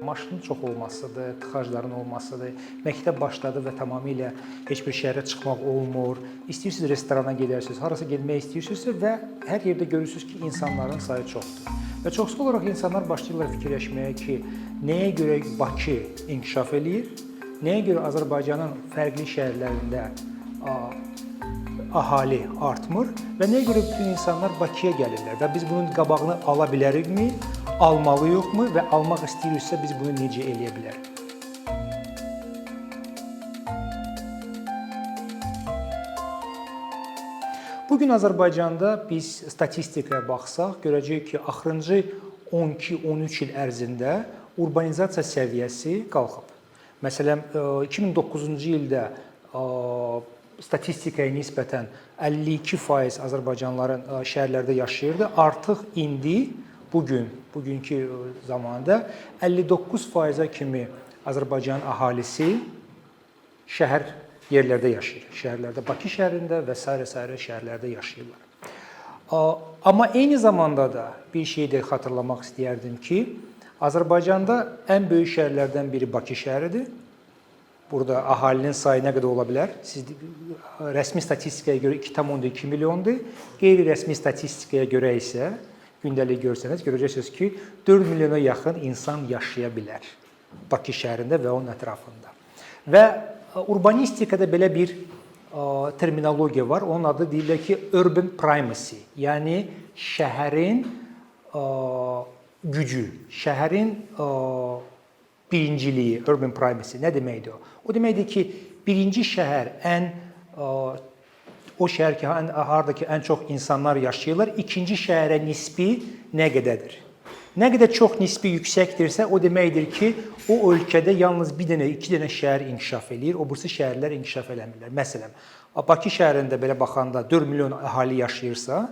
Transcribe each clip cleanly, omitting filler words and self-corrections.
Maşının çox olmasıdır, tıxacların olmasıdır. Məktəb başladı və tamamilə heç bir şəhərə çıxmaq olmur. İstəyirsiniz restorana gedərsiniz, harasa getmək istəyirsinizsə və hər yerdə görürsünüz ki, insanların sayı çoxdur. Və çoxsal olaraq insanlar başlayırlar fikirləşməyə ki, nəyə görə Bakı inkişaf eləyir, nəyə görə Azərbaycanın fərqli şəhərlərində əhali artmır və nəyə görə bütün insanlar Bakıya gəlirlər və biz bunun qabağını ala bilərikmi? Almalıyıqmı və almaq istəyiriksə biz bunu necə eləyə bilərik? Bugün Azərbaycanda biz statistikaya baxsaq, görəcəyik ki, axırıncı 12-13 il ərzində urbanizasiya səviyyəsi qalxıb. Məsələn, 2009-cu ildə statistikaya nisbətən 52% Azərbaycanlıların şəhərlərdə yaşayırdı. Artıq indi bugünkü zamanda 59%-a kimi Azərbaycan əhalisi şəhər yerlərdə yaşayır. Şəhərlərdə, Bakı şəhərində və sairə şəhərlərdə yaşayırlar. Amma eyni zamanda da bir şey də xatırlamaq istəyərdim ki, Azərbaycanda ən böyük şəhərlərdən biri Bakı şəhəridir. Burada əhalinin sayı nə qədər ola bilər? Rəsmi statistikaya görə 2,2 milyondur. Qeyri-rəsmi statistikaya görə isə gündəlik görsəniz, görəcəksiniz ki, 4 milyona yaxın insan yaşaya bilər Bakı şəhərində və onun ətrafında. Və urbanistikada belə bir terminologiya var. Onun adı deyirlər ki, urban primacy, yəni şəhərin gücü, şəhərin birinciliyi, urban primacy nə deməkdir o? O deməkdir ki, birinci şəhər o şəhər ki, haradakı ən çox insanlar yaşayırlar, ikinci şəhərə nisbi nə qədərdir? Nə qədər çox nisbi yüksəkdirsə, o deməkdir ki, o ölkədə yalnız bir dənə, iki dənə şəhər inkişaf eləyir, o birisi şəhərlər inkişaf eləmirlər. Məsələn, Bakı şəhərində belə baxanda 4 milyon əhali yaşayırsa,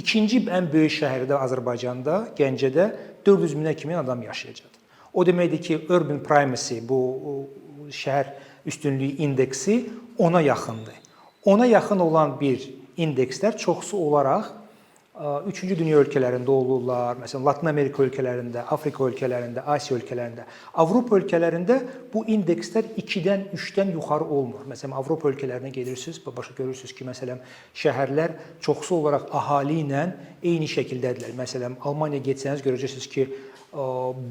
ikinci ən böyük şəhərdə Azərbaycanda, Gəncədə 400 minə kimi adam yaşayacaq. O deməkdir ki, urban primacy, bu şəhər üstünlüyü indeksi ona yaxındır. Ona yaxın olan bir indekslər çoxsu olaraq üçüncü dünya ölkələrində olurlar. Məsələn, Latin Amerika ölkələrində, Afrika ölkələrində, Asiya ölkələrində. Avropa ölkələrində bu indekslər 2-dən, 3-dən yuxarı olmur. Məsələn, Avropa ölkələrinə gedirsiniz, başa görürsünüz ki, məsələn, şəhərlər çoxsu olaraq əhali ilə eyni şəkildədirlər. Məsələn, Almaniyaya getsəniz görəcəksiniz ki,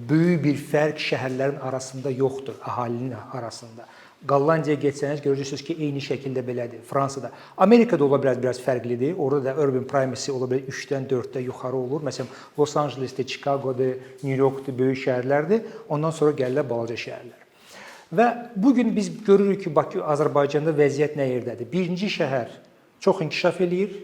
böyük bir fərq şəhərlərin arasında yoxdur, əhalinin arasında. Qallandiyaya getsəniz görəcəksiniz ki, eyni şəkildə belədir. Fransada, Amerikada ola bilər biraz fərqlidir. Orada da urban primacy ola bilər 3-dən 4-də yuxarı olur. Məsələn, Los Angelesdə, Chicago'da, New York'da böyük şəhərlərdir. Ondan sonra gəlirlər balaca şəhərlər. Və bugün biz görürük ki, Bakı, Azərbaycanda vəziyyət nə yerdədir? Birinci şəhər çox inkişaf eləyir,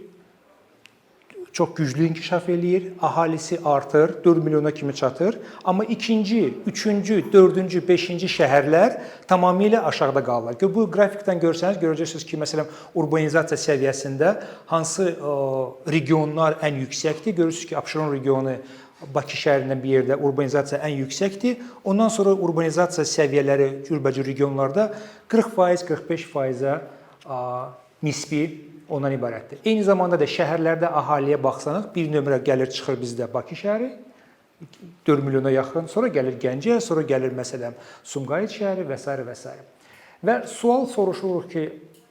çox güclü inkişaf eləyir, əhalisi artır, 4 milyona kimi çatır. Amma ikinci, üçüncü, dördüncü, beşinci şəhərlər tamamilə aşağıda qalırlar. Bu qrafikdən görsəniz, görəcəksiniz ki, məsələn, urbanizasiya səviyyəsində hansı regionlar ən yüksəkdir? Görürsünüz ki, Abşeron regionu Bakı şəhərindən bir yerdə urbanizasiya ən yüksəkdir. Ondan sonra urbanizasiya səviyyələri cürbəcür regionlarda 40%, 45%-ə nisbi ondan ibarətdir. Eyni zamanda da şəhərlərdə əhaliyə baxsanız, bir nömrə gəlir çıxır bizdə Bakı şəhəri, 4 milyona yaxın, sonra gəlir Gəncə, sonra gəlir məsələn Sumqayıt şəhəri və s. və s. Və sual soruşulur ki,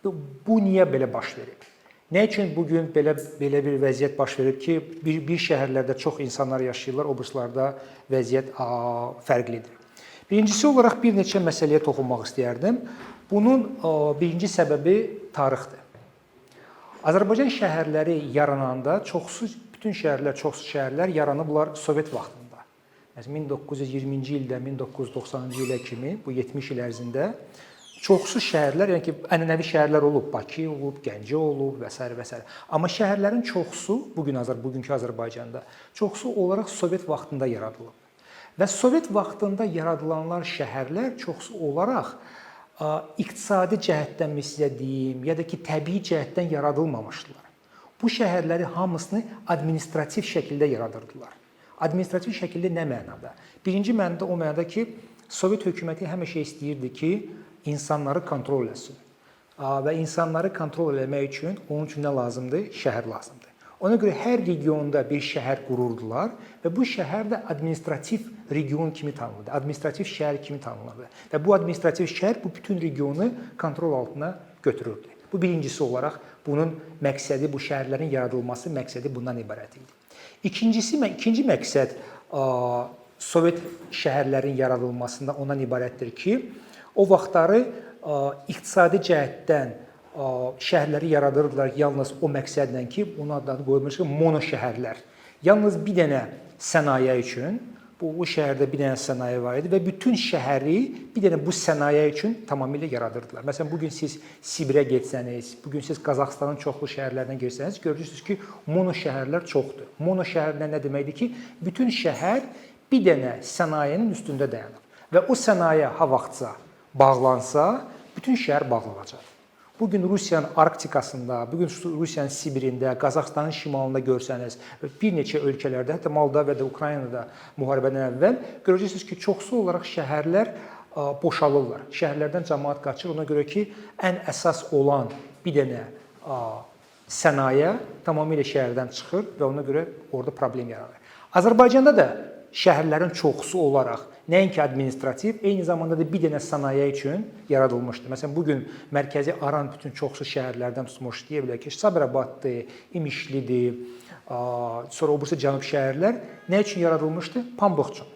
bu niyə belə baş verib? Nə üçün bugün belə bir vəziyyət baş verib ki, bir şəhərlərdə çox insanlar yaşayırlar, o birislərdə vəziyyət fərqlidir? Birincisi olaraq bir neçə məsələyə toxunmaq istəyərdim. Bunun birinci səbəbi tarixdir. Azərbaycan şəhərləri yarananda bütün şəhərlər yaranıblar Sovet vaxtında. Məsələn, 1920-ci ildə, 1990-cı ilə kimi, bu 70 il ərzində çoxsu şəhərlər, yəni ki, ənənəvi şəhərlər olub, Bakı olub, Gəncə olub və s. və s. Amma şəhərlərin çoxsu, bugünkü Azərbaycanda, çoxsu olaraq Sovet vaxtında yaradılıb. Və Sovet vaxtında yaradılanlar şəhərlər çoxsu olaraq iqtisadi cəhətdən sizə deyim, ya da ki, təbii cəhətdən yaradılmamışdılar. Bu şəhərləri hamısını administrativ şəkildə yaradırdılar. Administrativ şəkildə nə mənada? Birinci mənada o mənada ki, Sovet hökuməti həmişə istəyirdi ki, insanları kontrol etsin. Və insanları kontrol etmək üçün, onun üçün nə lazımdır? Şəhər lazımdır. Ona görə hər regionda bir şəhər qururdular və bu şəhər də administrativ region kimi tanınırdı, administrativ şəhər kimi tanınırdı. Və bu administrativ şəhər bu bütün regionu kontrol altına götürürdü. Bu birincisi olaraq bunun məqsədi, bu şəhərlərin yaradılması məqsədi bundan ibarət idi. İkinci məqsəd Sovet şəhərlərin yaradılmasında ondan ibarətdir ki, o vaxtları iqtisadi cəhətdən şəhərləri yaradırdılar yalnız o məqsədlə ki, onun adını qoyulmuş ki, mono şəhərlər. Yalnız bir dənə sənaye üçün, o şəhərdə bir dənə sənaye var idi və bütün şəhəri bir dənə bu sənaye üçün tamamilə yaradırdılar. Məsələn, bugün siz Sibirə getsəniz, bugün siz Qazaxıstanın çoxlu şəhərlərindən getsəniz, görürsünüz ki, mono şəhərlər çoxdur. Mono şəhərlər nə deməkdir ki, bütün şəhər bir dənə sənayenin üstündə dayanır və o sənaye ha vaxtsa bağlansa, bütün şəhər bağlanacaq. Bugün Rusiyanın Arktikasında, bugün Rusiyanın Sibirində, Qazaxıstanın şimalında görsəniz, bir neçə ölkələrdə, hətta Moldaviyada, Ukraynada müharibədən əvvəl görəcəksiniz ki, çoxsu olaraq şəhərlər boşalırlar. Şəhərlərdən cəmaət qaçır. Ona görə ki, ən əsas olan bir dənə sənaye tamamilə şəhərdən çıxır və ona görə orada problem yaranır. Azərbaycanda da şəhərlərin çoxsu olaraq nəinki administrativ, eyni zamanda da bir dənə sənaye üçün yaradılmışdı. Məsələn, bugün mərkəzi Aran bütün çoxsu şəhərlərdən tutmuş, deyə bilər ki, Sabirabaddır, İmişlidir, sonra o birisi cənub şəhərlər nə üçün yaradılmışdı? Pambıq üçün.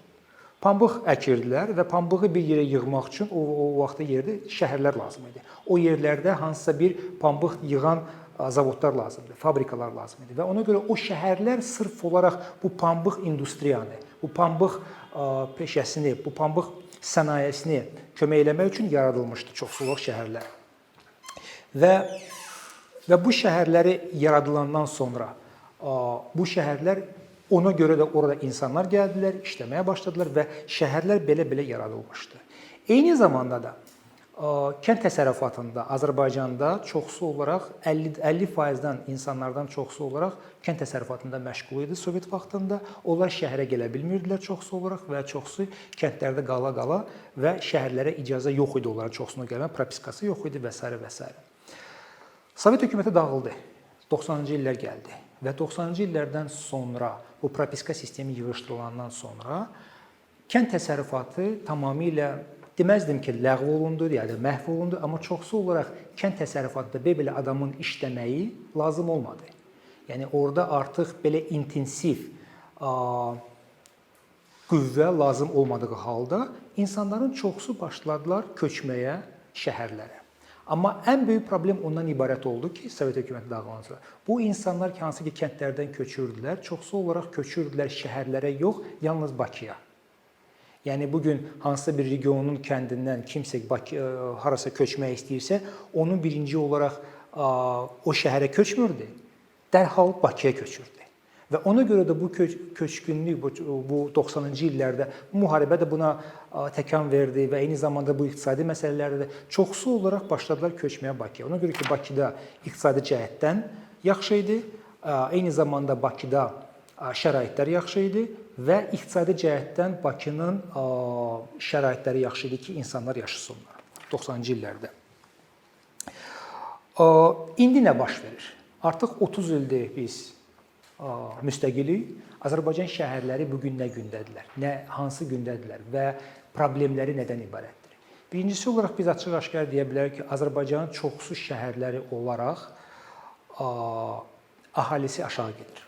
Pambıq əkirdilər və pambığı bir yerə yığmaq üçün o vaxtda yerdə şəhərlər lazım idi. O yerlərdə hansısa bir pambıq yığan zavodlar lazımdır, fabrikalar lazım idi və ona görə o şəhərlər sırf olaraq bu pambıq industriyanı, bu pambıq peşəsini, bu pambıq sənayesini kömək eləmək üçün yaradılmışdı çoxsulluq şəhərlər. Və bu şəhərləri yaradılandan sonra bu şəhərlər ona görə də orada insanlar gəldilər, işləməyə başladılar və şəhərlər belə-belə yaradılmışdı. Eyni zamanda da kənd təsərrüfatında Azərbaycanda çoxsu olaraq 50%-dən insanlardan çoxsu olaraq kənd təsərrüfatında məşğul idi Sovet vaxtında. Onlar şəhərə gələ bilmirdilər çoxsu olaraq və çoxsu kəndlərdə qala-qala və şəhərlərə icazə yox idi onların çoxsuna gəlmə, propiskası yox idi və s. və s. Sovet hökuməti dağıldı. 90-cı illər gəldi və 90-cı illərdən sonra bu propiska sistemi yığışdırılandan sonra kənd təsərrüfatı tamamilə deməzdim ki, ləğv olundu, ya da məhv olundu, amma çoxsu olaraq kənd təsərrüfatında belə adamın işləməyi lazım olmadı. Yəni orada artıq belə intensiv qüvvə lazım olmadığı halda insanların çoxsu başladılar köçməyə şəhərlərə. Amma ən böyük problem ondan ibarət oldu ki, Sovet hökuməti dağılandan sonra bu insanlar ki, hansı ki kəndlərdən köçürdülər, çoxsu olaraq köçürdülər şəhərlərə yox, yalnız Bakıya. Yəni bugün hansısa bir regionun kəndindən kimsə harasa köçmək istəyirsə, onun birinci olaraq o şəhərə köçmürdü, dərhal Bakıya köçürdü. Və ona görə də bu köçkünlük bu 90-cı illərdə müharibə də buna təkan verdi və eyni zamanda bu iqtisadi məsələlərdə də çoxsu olaraq başladılar köçməyə Bakıya. Ona görə ki, Bakıda iqtisadi cəhətdən yaxşı idi, eyni zamanda Bakıda şəraitlər yaxşı idi və iqtisadi cəhətdən Bakının şəraitləri yaxşı idi ki, insanlar yaşasınlar 90-cı illərdə. İndi nə baş verir? Artıq 30 ildir biz müstəqilik. Azərbaycan şəhərləri bugün nə gündədirlər, hansı gündədirlər və problemləri nədən ibarətdir? Birincisi olaraq biz açıq-aşkar deyə bilərik ki, Azərbaycanın çoxsu şəhərləri olaraq əhalisi aşağı gedir.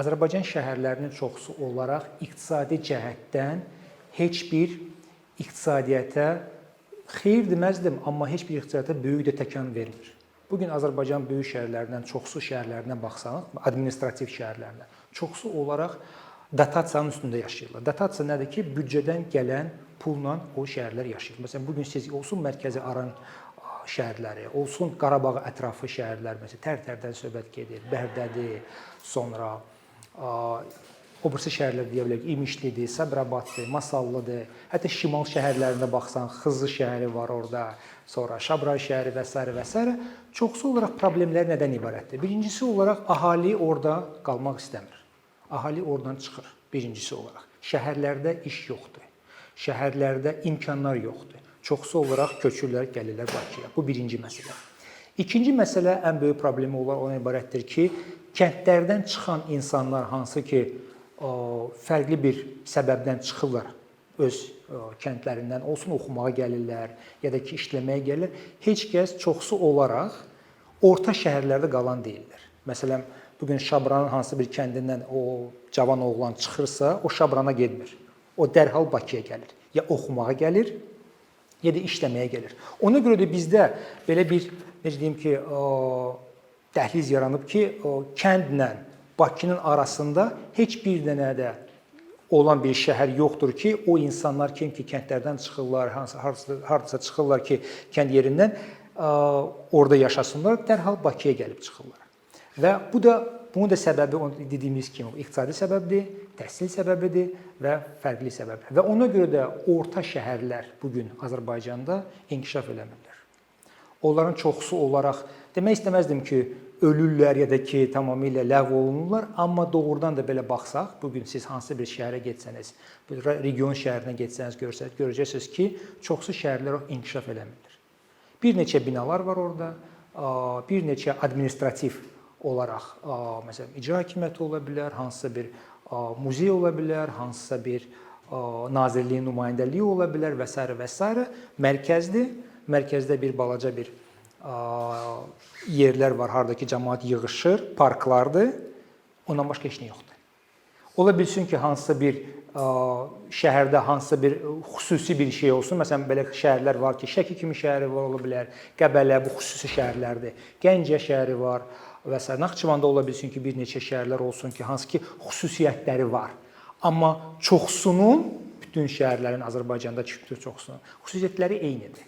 Azərbaycan şəhərlərinin çoxsu olaraq iqtisadi cəhətdən heç bir iqtisadiyyata xeyir deməzdim, amma heç bir iqtisadiyyata böyük də təkan vermir. Bugün Azərbaycan böyük şəhərlərindən, çoxsu şəhərlərinə baxsaq, administrativ şəhərlərinə, çoxsu olaraq dotasiyanın üstündə yaşayırlar. Dotasiya nədir ki, büdcədən gələn pulla o şəhərlər yaşayır. Məsələn, bugün siz olsun mərkəzi Aran şəhərləri, olsun Qarabağ ətrafı şəhərlər, məsələn, Tərtərdən söhbət gedir, Bərdədir, sonra o birisi şəhərlər deyə bilərik, İmişlidir, Sabirabaddır, Masallıdır, hətta şimal şəhərlərində baxsan, Xızı şəhəri var orada, sonra Şabray şəhəri və s. və s. Çoxsu olaraq problemlər nədən ibarətdir? Birincisi olaraq əhali orada qalmaq istəmir. Əhali oradan çıxır, birincisi olaraq. Şəhərlərdə iş yoxdur, şəhərlərdə imkanlar yoxdur. Çoxsu olaraq köçürlər, gəlirlər Bakıya. Bu birinci məsələ. İkinci məsələ, ən böyük problemi olan ona ibarətdir ki, kəndlərdən çıxan insanlar hansı ki, fərqli bir səbəbdən çıxırlar, öz kəndlərindən olsun oxumağa gəlirlər, ya da ki, işləməyə gəlirlər, heç kəs çoxsu olaraq orta şəhərlərdə qalan deyirlər. Məsələn, bugün Şabranın hansı bir kəndindən o cavan oğlan çıxırsa, o Şabrana getmir. O dərhal Bakıya gəlir. Ya oxumağa gəlir, ya da işləməyə gəlir. Ona görə də bizdə belə bir, necə deyim ki, dəhliz yaranıb ki, kəndlə Bakının arasında heç bir dənə də olan bir şəhər yoxdur ki, o insanlar kim ki, kəndlərdən çıxırlar, hardasa çıxırlar ki, kənd yerindən orada yaşasınlar, dərhal Bakıya gəlib çıxırlar. Və bunun da səbəbi dediyimiz kimi iqtisadi səbəbdir, təhsil səbəbidir və fərqli səbəbdir. Və ona görə də orta şəhərlər bugün Azərbaycanda inkişaf eləmirlər. Onların çoxsu olaraq, demək istəməzdim ki, ölürlər ya da ki, tamamilə ləğv olunurlar, amma doğrudan da belə baxsaq, bugün siz hansı bir şəhərə getsəniz, region şəhərinə getsəniz, görəcəksiniz ki, çoxsu şəhərlər inkişaf eləmirlər. Bir neçə binalar var orada, bir neçə administrativ olaraq, məsələn, icra hakimiyyəti ola bilər, hansısa bir muzey ola bilər, hansısa bir nazirliyin nümayəndəliyi ola bilər və s. və s. Mərkəzdir. Mərkəzdə bir balaca bir yerlər var, haradakı cəmaət yığışır, parklardır. Ondan başqa heç nə yoxdur. Ola bilsin ki, hansısa bir şəhərdə hansısa bir xüsusi bir şey olsun. Məsələn, belə şəhərlər var ki, Şəki kimi şəhəri var, ola bilər, Qəbələ, bu xüsusi şəhərlərdir. Gəncə şəhəri var və s. Naxçıvanda ola bilsin ki, bir neçə şəhərlər olsun ki, hansı ki, xüsusiyyətləri var. Amma çoxsunun, bütün şəhərlərin Azərbaycanda çoxsunun xüsusiyyətləri eynidir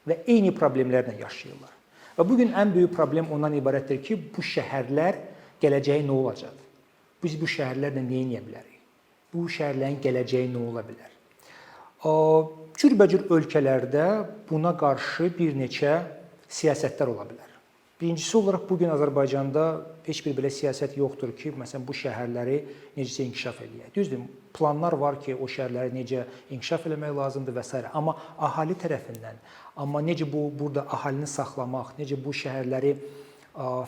və eyni problemlərlə yaşayırlar. Və bugün ən böyük problem ondan ibarətdir ki, bu şəhərlər gələcəyi nə olacaq? Biz bu şəhərlərlə nə edə bilərik? Bu şəhərlərin gələcəyi nə ola bilər? Cürbəcür ölkələrdə buna qarşı bir neçə siyasətlər ola bilər. Birincisi olaraq bugün Azərbaycanda heç bir belə siyasət yoxdur ki, məsələn, bu şəhərləri necəsə inkişaf eləyək. Düzdür, planlar var ki, o şəhərləri necə inkişaf eləmək lazımdır və s. Amma əhali tərəfindən, amma necə burada əhalini saxlamaq, necə bu şəhərləri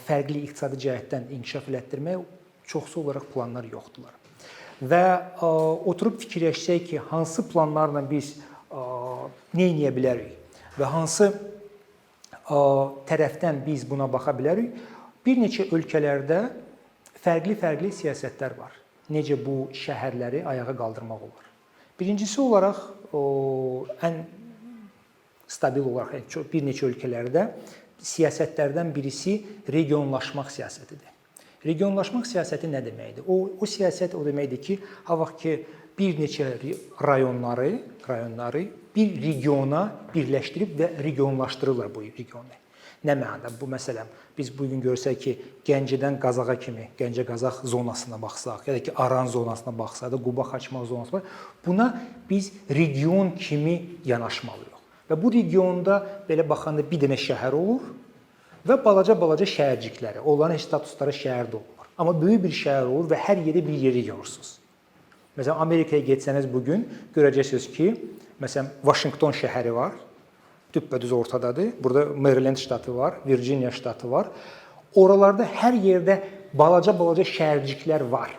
fərqli iqtisadi cəhətdən inkişaf elətdirmək çoxsu olaraq planlar yoxdurlar. Və oturub fikirləşsək ki, hansı planlarla biz nə edə bilərik və hansı tərəfdən biz buna baxa bilərik. Bir neçə ölkələrdə fərqli siyasətlər var. Necə bu şəhərləri ayağa qaldırmaq olar. Birincisi olaraq, ən stabil olaraq bir neçə ölkələrdə siyasətlərdən birisi regionlaşmaq siyasətidir. Regionlaşmaq siyasəti nə deməkdir? O siyasət o deməkdir ki, ha vaxt ki, bir neçə rayonları bir regiona birləşdirib və regionlaşdırırlar bu regionu. Nə mənada? Bu məsələn, biz bugün görsək ki, Gəncədən Qazaxa kimi, Gəncə-Qazax zonasına baxsaq, ya da ki, Aran zonasına baxsaq, da Quba-Xaçmaz zonasına baxsaq, buna biz region kimi yanaşmalıyıq. Və bu regionda belə baxanda bir dənə şəhər olur və balaca şəhərcikləri, onların statusları şəhərdə olur. Amma böyük bir şəhər olur və hər yerdə bir yeri görürsünüz. Məsələn, Amerikaya getsəniz bugün görəcəksiniz ki, məsələn, Vaşinqton şəhəri var, düppədüz ortadadır. Burada Maryland ştatı var, Virginia ştatı var. Oralarda hər yerdə balaca şəhərciklər var.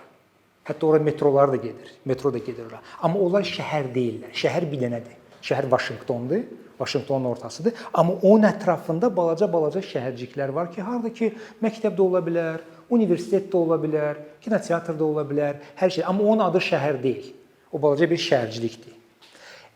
Hətta ora metrolar da gedir, metro da gedir ora. Amma onlar şəhər deyillər, şəhər bir dənədir. Şəhər Vaşinqtondur, Vaşinqtonun ortasıdır. Amma onun ətrafında balaca şəhərciklər var ki, harada ki, məktəb də ola bilər, universitet də ola bilər, kinoteatr da ola bilər, hər şey. Amma onun adı şəhər deyil. O balaca bir şəhərcilikdir.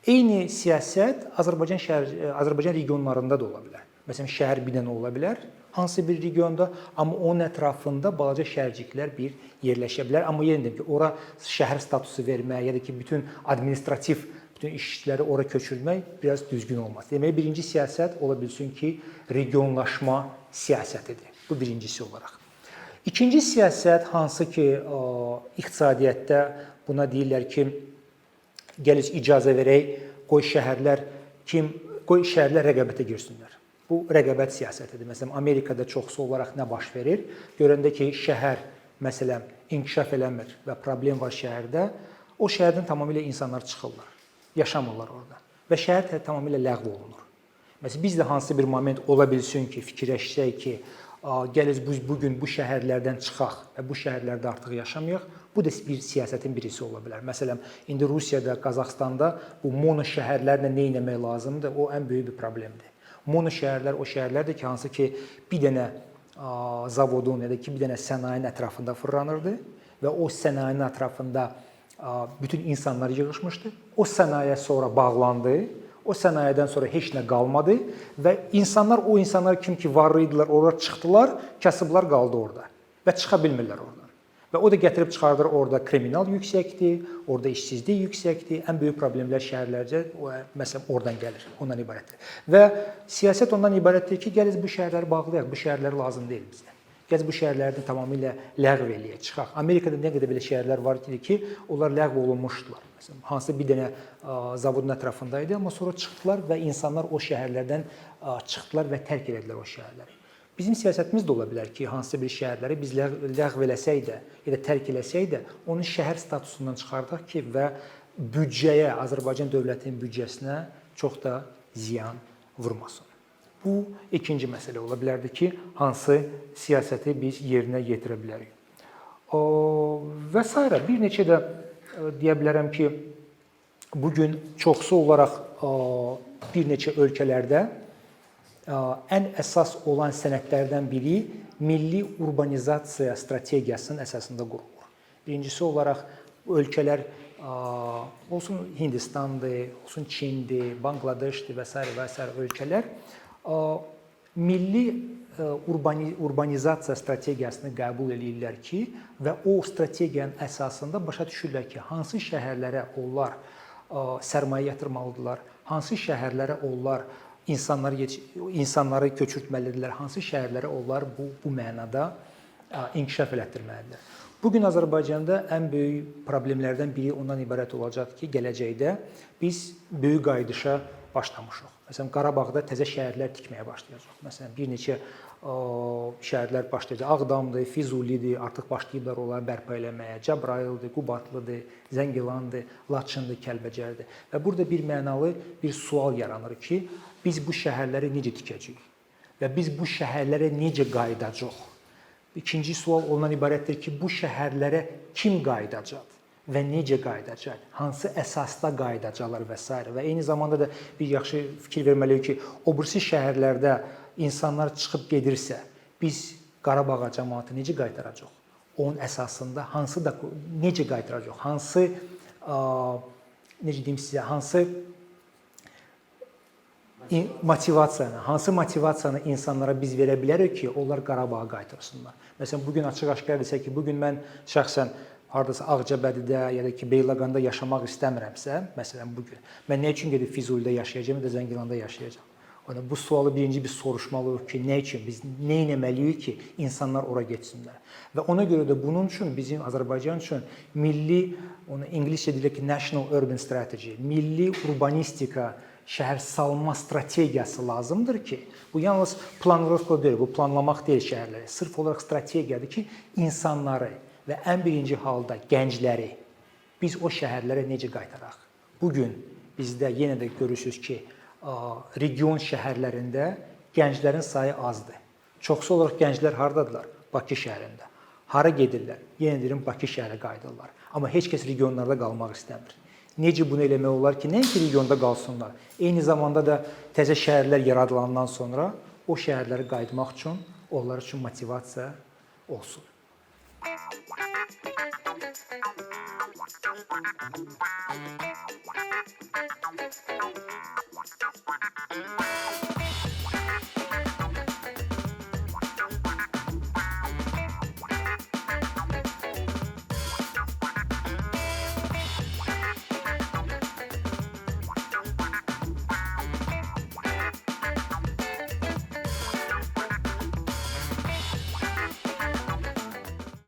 Eyni siyasət Azərbaycan regionlarında da ola bilər. Məsələn, şəhər bir dənə ola bilər, hansı bir regionda, amma onun ətrafında balaca şəhərciklər bir yerləşə bilər. Amma yenə deyim ki, ora şəhər statusu vermək, ya da ki, bütün administrativ bütün işçiləri ora köçürmək biraz düzgün olmaz. Demək, birinci siyasət ola bilsin ki, regionlaşma siyasətidir. Bu birincisi olaraq. İkinci siyasət hansı ki, iqtisadiyyatda buna deyirlər ki, gəl icazə verək, qoy şəhərlər rəqabətə girsinlər. Bu rəqabət siyasətidir. Məsələn, Amerikada çoxsu olaraq nə baş verir? Görəndə ki, şəhər məsələn inkişaf eləmir və problem var şəhərdə, o şəhərdən tamamilə insanlar çıxırlar. Yaşamırlar orada və şəhər tamamilə ləğv olunur. Məsələn, biz də hansı bir moment ola bilsin ki, fikirləşsək ki, gəliz biz bugün bu şəhərlərdən çıxaq və bu şəhərlərdə artıq yaşamayaq. Bu da bir siyasətin birisi ola bilər. Məsələn, indi Rusiyada, Qazaxstanda bu mono şəhərlərlə nə etmək lazımdır? O ən böyük bir problemdir. Mono şəhərlər o şəhərlərdir ki, hansı ki bir dənə zavodun ya da ki bir dənə sənayenin ətrafında fırlanırdı və o sənayenin ətrafında bütün insanlar yığılmışdı. O sənaye sonra bağlandı. O sənayedən sonra heç nə qalmadı və o insanlar kim ki var idilər, oraya çıxdılar, kasıblar qaldı orada və çıxa bilmirlər oradan. Və o da gətirib çıxardır orada kriminal yüksəkdir, orada işsizlik yüksəkdir. Ən böyük problemlər şəhərlərcə məsələn oradan gəlir, ondan ibarətdir. Və siyasət ondan ibarətdir ki, gəliz bu şəhərləri bağlayaq, bu şəhərlər lazım deyil bizə. Gəz bu şəhərləri tamamilə ləğv eləyək, çıxaq. Amerikada nə qədər belə şəhərlər var ki, onlar ləğv olunmuşdular. Məsələn, hansı bir dənə zavodun ətrafındaydı, amma sonra çıxdılar və insanlar o şəhərlərdən çıxdılar və tərk elədilər o şəhərləri. Bizim siyasətimiz də ola bilər ki, hansısa bir şəhərləri biz ləğv eləsək də, ya da tərk eləsək də, onun şəhər statusundan çıxardaq ki, və büdcəyə, Azərbaycan dövlətinin büdcəsinə çox da ziyan vurmasın. Bu ikinci məsələ ola bilərdi ki, hansı siyasəti biz yerinə yetirə bilərik. Və s. Bir neçə də deyə bilərəm ki, bugün çoxsu olaraq bir neçə ölkələrdə ən əsas olan sənədlərdən biri milli urbanizasiya strategiyasının əsasında qurulur. Birincisi olaraq ölkələr olsun Hindistandır, olsun Çindir, Bangladeşdir və s. ölkələr milli urbanizasiya strategiyasını qəbul edirlər ki, və o strategiyanın əsasında başa düşürlər ki, hansı şəhərlərə onlar sərmayə yatırmalıdırlar, hansı şəhərlərə onlar insanları köçürtməlidirlər, hansı şəhərlərə onlar bu mənada inkişaf elətdirməlidirlər. Bugün Azərbaycanda ən böyük problemlərdən biri ondan ibarət olacaq ki, gələcəkdə biz böyük qayıdışa başlamışıq. Məsələn, Qarabağda təzə şəhərlər tikməyə başlayacaq. Məsələn, bir neçə şəhərlər başlayacaq. Ağdamdır, Füzulidir, artıq başlayıblar onları bərpa eləməyə. Cəbrayıldır, Qubadlıdır, Zəngilandır, Laçındır, Kəlbəcərdir. Və burada bir mənalı bir sual yaranır ki, biz bu şəhərləri necə tikəcəyik və biz bu şəhərlərə necə qayıdacaq? İkinci sual ondan ibarətdir ki, bu şəhərlərə kim qayıdacaq və necə qayıdacaq? Hansı əsasda qayıdacaqlar və s. Və eyni zamanda da bir yaxşı fikir verməliyik ki, o birisi şəhərlərdə insanlar çıxıb gedirsə, biz Qarabağa cəmaatı necə qaytaracaq? Onun əsasında necə qaytaracaq? Necə deyim sizə, hansı motivasiyanı insanlara biz verə bilərik ki, onlar Qarabağa qaytarsınlar. Məsələn, bugün açıq-aşkar desək ki, bugün mən şəxsən hardasa Ağcabədidə ya da ki, Beyləqanda yaşamaq istəmirəmsə, məsələn, bugün mən nə üçün gedib Füzulidə yaşayacağam ya da Zəngilanda yaşayacağam? Bu sualı birinci biz soruşmalıyıq ki, nə üçün, biz nə etməliyik ki, insanlar ora getsinlər? Və ona görə də bunun üçün bizim Azərbaycan üçün milli, onu ingiliscə deyilir ki, National Urban Strategy, milli urbanistika, şəhər salma strategiyası lazımdır ki, bu yalnız planlovka deyil, bu planlamaq deyil şəhərləri, sırf olaraq strategiyadır ki, insanları və ən birinci halda gəncləri biz o şəhərlərə necə qaytaraq? Bugün bizdə yenə də görürsünüz ki, region şəhərlərində gənclərin sayı azdır. Çoxsu olaraq gənclər hardadılar? Bakı şəhərində. Hara gedirlər? Yenə deyirəm, Bakı şəhərə qayıdırlar. Amma heç kəs regionlarda qalmaq istəmir. Necə bunu eləmək olar ki, nəinki regionda qalsınlar, eyni zamanda da təzə şəhərlər yaradılandan sonra o şəhərlərə qayıtmaq üçün, onlar üçün motivasiya olsun.